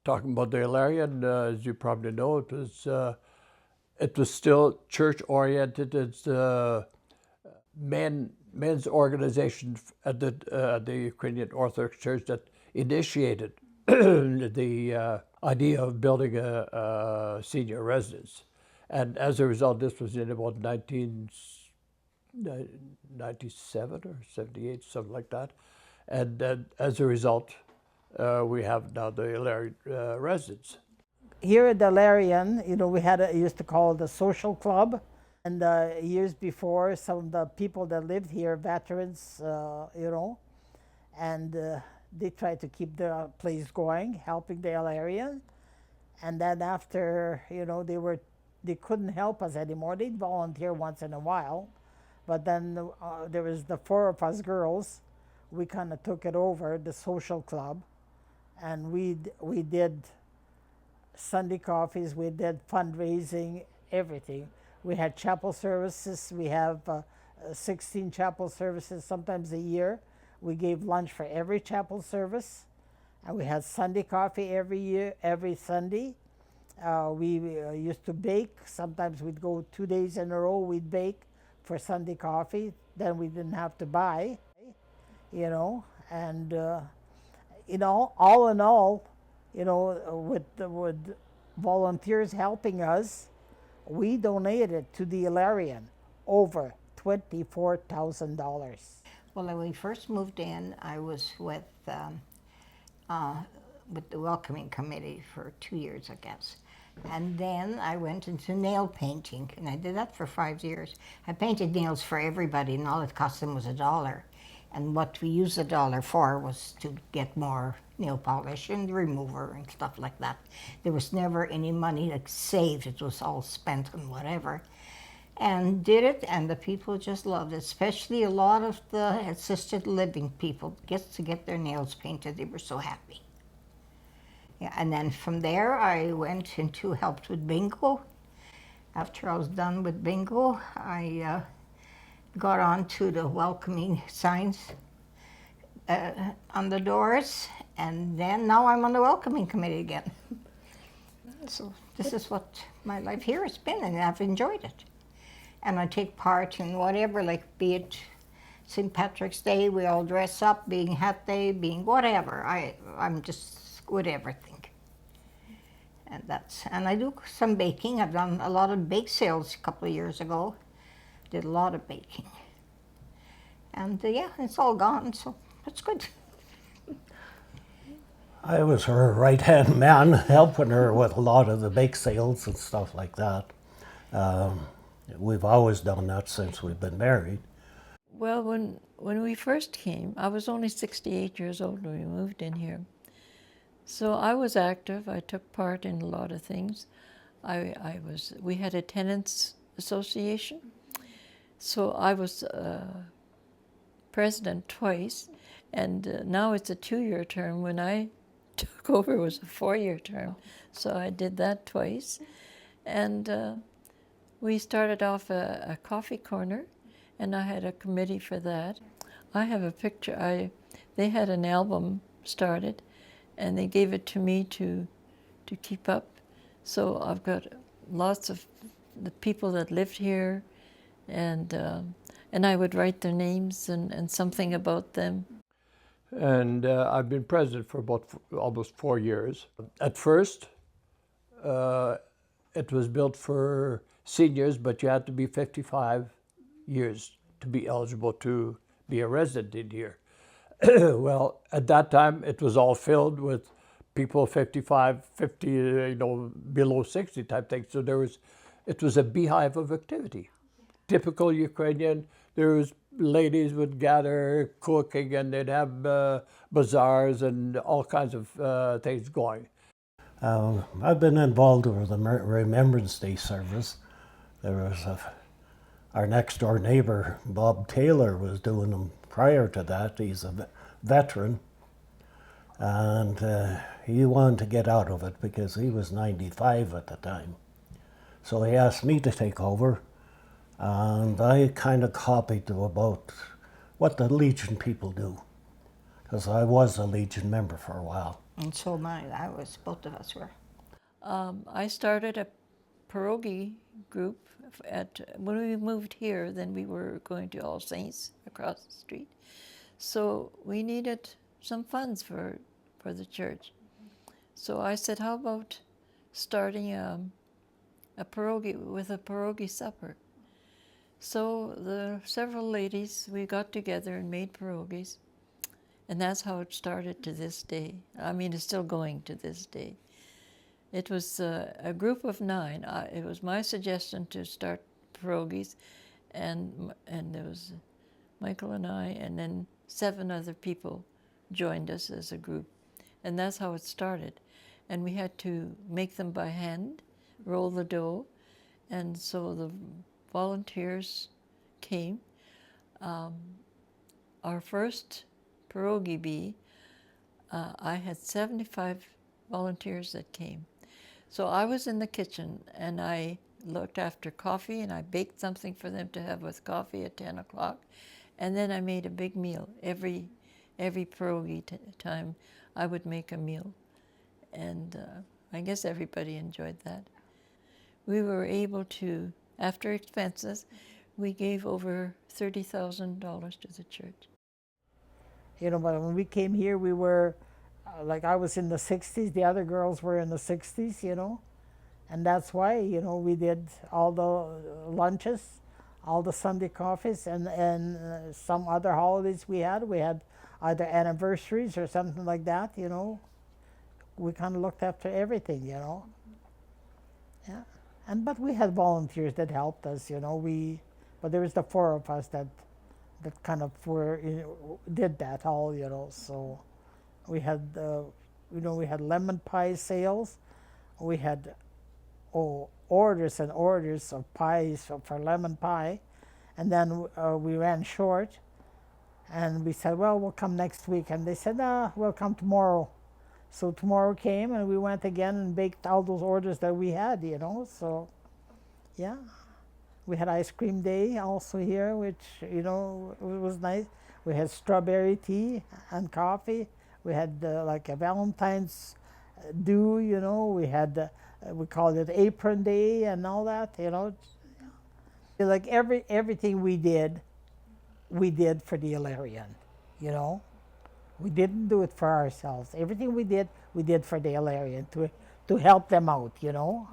Talking about the Ilarion, as you probably know, it was still church oriented. It's men's organization at the Ukrainian Orthodox Church that initiated the idea of building a senior residence. And as a result, this was in about 1997 or 78, something like that. And then as a result, we have now the Ilarion residence. Here at Ilarion, we used to call it the social club. And years before, some of the people that lived here, veterans, and they tried to keep the place going, helping the Ilarion. And then after, they couldn't help us anymore. They'd volunteer once in a while. But then there was the four of us girls. We kind of took it over, the social club. And we did Sunday coffees, we did fundraising, everything. We had chapel services. We have 16 chapel services sometimes a year. We gave lunch for every chapel service. And we had Sunday coffee every Sunday. We used to bake. Sometimes we'd go 2 days in a row, we'd bake for Sunday coffee. Then we didn't have to buy, and all in all, with volunteers helping us, we donated to the Ilarion over $24,000. Well, when we first moved in, I was with the welcoming committee for 2 years, I guess. And then I went into nail painting, and I did that for 5 years. I painted nails for everybody, and all it cost them was $1. And what we used $1 for was to get more nail polish and remover and stuff like that. There was never any money like saved. It was all spent on whatever. And did it, and the people just loved it, especially a lot of the assisted living people to get their nails painted. They were so happy. Yeah, and then from there, I went into helped with bingo. After I was done with bingo, I got on to the welcoming signs on the doors, and then now I'm on the welcoming committee again. So this is what my life here has been, and I've enjoyed it. And I take part in whatever, like be it St. Patrick's Day, we all dress up, being Hat Day, being whatever. I'm just with everything. And I do some baking. I've done a lot of bake sales a couple of years ago. Did a lot of baking. And yeah, it's all gone, so that's good. I was her right-hand man, helping her with a lot of the bake sales and stuff like that. We've always done that since we've been married. Well, when we first came, I was only 68 years old when we moved in here. So I was active. I took part in a lot of things. We had a tenants association. So I was president twice, and now it's a 2-year term. When I took over, it was a 4-year term. So I did that twice. And we started off a coffee corner, and I had a committee for that. I have a picture. They had an album started, and they gave it to me to keep up. So I've got lots of the people that lived here, and I would write their names and something about them. And I've been president for about almost 4 years. At first, it was built for seniors, but you had to be 55 years to be eligible to be a resident in here. Well, at that time, it was all filled with people 55, 50, below 60 type thing. So it was a beehive of activity. Typical Ukrainian. There was ladies would gather cooking, and they'd have bazaars and all kinds of things going. I've been involved with the Remembrance Day service. There was our next door neighbor, Bob Taylor, was doing them prior to that. He's a veteran, and he wanted to get out of it because he was 95 at the time. So he asked me to take over, and I kind of copied about what the Legion people do, because I was a Legion member for a while. And so both of us were. I started a pierogi group when we moved here. Then we were going to All Saints across the street, so we needed some funds for the church. So I said, how about starting a pierogi with a pierogi supper? So the several ladies, we got together and made pierogies, and that's how it started to this day. I mean, it's still going to this day. It was a group of 9. It was my suggestion to start pierogies, and there was Michael and I, and then 7 other people joined us as a group, and that's how it started. And we had to make them by hand, roll the dough, and so the volunteers came. Our first pierogi bee, I had 75 volunteers that came. So I was in the kitchen and I looked after coffee and I baked something for them to have with coffee at 10 o'clock. And then I made a big meal. Every pierogi time I would make a meal. And I guess everybody enjoyed that. We were able to, after expenses, we gave over $30,000 to the church. You know, but when we came here, we were, like I was in the 60s, the other girls were in the 60s, you know. And that's why, you know, we did all the lunches, all the Sunday coffees, and some other holidays we had. We had either anniversaries or something like that, you know. We kind of looked after everything, you know. Yeah. But we had volunteers that helped us, you know. But there was the 4 of us that kind of did that all, you know. So we had, you know, we had lemon pie sales. We had orders and orders of pies for lemon pie, and then we ran short, and we said, well, we'll come next week, and they said, we'll come tomorrow. So tomorrow came, and we went again and baked all those orders that we had, you know. So yeah, we had ice cream day also here, which, you know, was nice. We had strawberry tea and coffee. We had like a Valentine's do, you know. We had we called it apron day and all that, you know. Like everything we did for the Ilarion, you know. We didn't do it for ourselves. Everything we did for the Ilarion to help them out, you know.